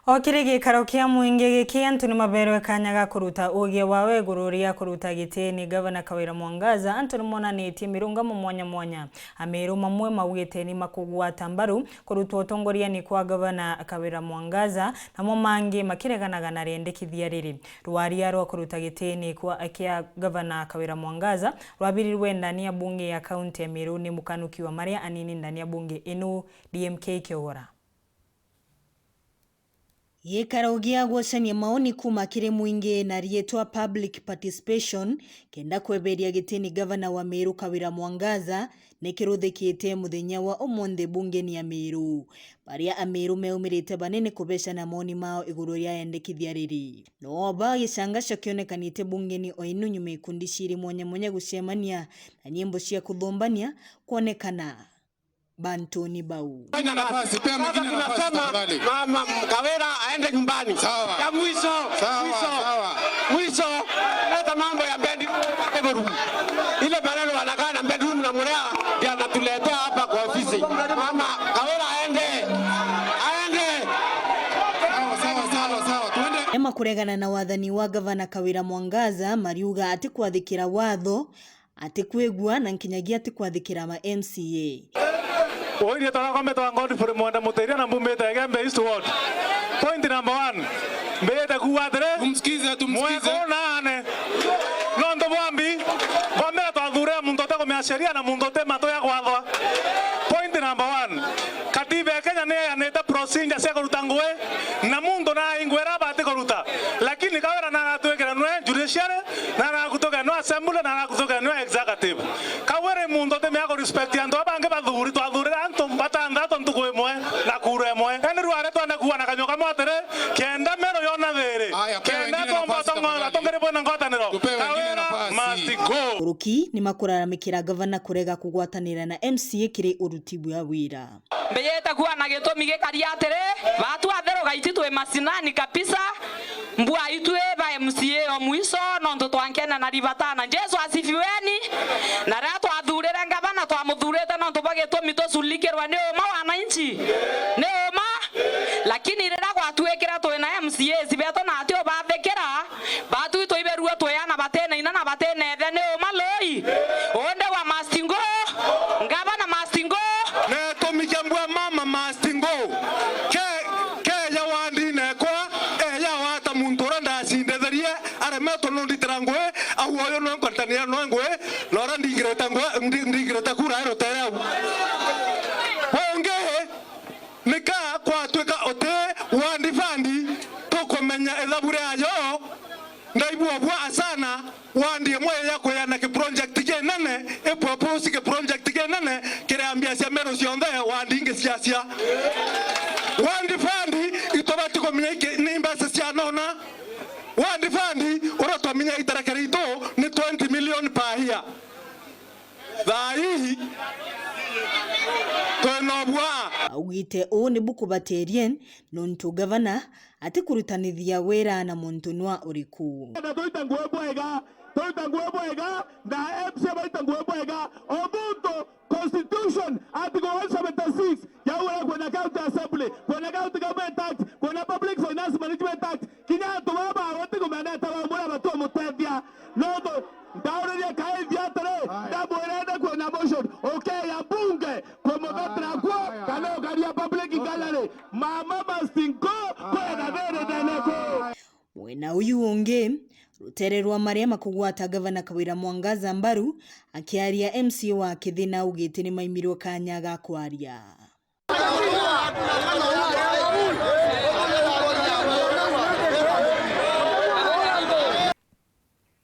Okirege karokia muingege kiantu ni maberwe kanyaga kuruta ugie wawe gururia kuruta giteni Gavana Kawira Mwangaza Anthony Monaneti mirungamo mwanya mwanya ameru mamwe mawite ni makugwata mbaru kuruta utongoria ni kwa Gavana Kawira Mwangaza namo mangi makireganaga na rendekithia riri rwaria rwa kuruta giteni kwa akia Gavana Kawira Mwangaza rwabirirwe ndani ya bunge ya kaunti ya Meru ni mukanuki wa Maria anini ndani ya bunge inu DMK Kiogora. Yekarogia gwacania maoni kuma kiri muingi na rietwa public participation kenda kweberia gitini Gavana wa Meru Kawira Mwangaza nekiruthikite muthenya wa umonde bungeni ya Meru baria ameru meumirite banene kubesha na maoni mao iguru ria endekithia riri no ba gicangaca kionekanite bungeni o inu nyume ikundi ciri mwanya gucemania na nyimbo cia kuthumbania kuonekana bantoni bau. Nafasi, mama Kawira aende nyumbani. Sawa. Ya mwisho. Leta mambo ya bedroom. Ile maneno wanakaa na bedroom na Murea ndio anatuletea hapa kwa ofisi. Mama Kawira aende. Sawa. Tuende. Ema kuregana na wathani wa Gavana Kawira Mwangaza mariuga ati kwathikira watho ati kwegua na nkinyagia ati kwathikira ma MCA. Oire twakombe twangoni for mwanda muteria na mbumete agembe east ward. Point number 1. Mbete kuwatere. Tumsikize. Mweko nane. Nondo bwambi. Kwambia twadhure muntu te sheria na muntu te mato ya kwathwa. Point number 1. Katiba ya Kenya ne yaneta procedure cia kuruta ngwe na muntu na ingwera bati kuruta. Lakini Kawira na atwekera nwe judiciary na kutoka no assembly na kutoka no executive. Kawira muntu te me respect andu abange bathuri twadhurira antu batandatu ntuko imwe na kuru imwe ene rware twana kuwa na kanyoka motere kenda mero yona there kenda tomba tonga tongere bona ngotaniro Kawira must go. Uruki ni makuraramikira Gavana kurega kugwatanira na MCA kiri urutibu ya wira mbeyeta kuwa na gitumi gikariatere batu athero gaiti twe masinani kabisa mbua itwe ba MCA o mwiso nondo twankena na ribatana Jesu asifiweni na rato athurira Gavana twamuthurete nondo bagitumi tusulikirwa ni uma wananchi ni uma lakini rira gwatwekera twe na MCA sibeto na atio bathekera batu ito iberua twyana batene ina na batene the ni uma loi onde wa mastingo Gavana mastingo ne tomikambwa mama mastingo ke ya wandine kwa ya wata muntora ndasindetherie aremeto no nditrangwe awoyo no nkortania no ngwe lora ndigreta kura ero tereu onge nika kwa tweka ote wandifandi tokomenya ethabure ayo ndaibua bwa sana wandie moyo yako yana ke project kenene e propose ke project kenene kire ambia cia mero cionthe wandinge ciacia wandifandi itobati komenya nimba cia nona wandifandi urotwaminya itarakari ito ni 20 million per year thai twenobwa augite o ni buku baterien nontu Gavana ati kurutanithia wera na muntu nwa uriku toita ngueboega na MC baita ngueboega obuto constitution article 176 ya ule kwenye county assembly kwenye county government act kwenye public finance management act kinya tubaba wote kumeneta wa mura batu mutevya nodo ndaure kai viatare ndaboreda kwenye motion okay ya bunge kwa mbetra kwa kana garia public gallery mama mastingo kwa na vere deneko wena uyu unge rutere rwa maria makugwata Gavana Kawira Mwangaza mbaru akiaria MC wa kithina ugite ni maimirwo kanya ga kwaria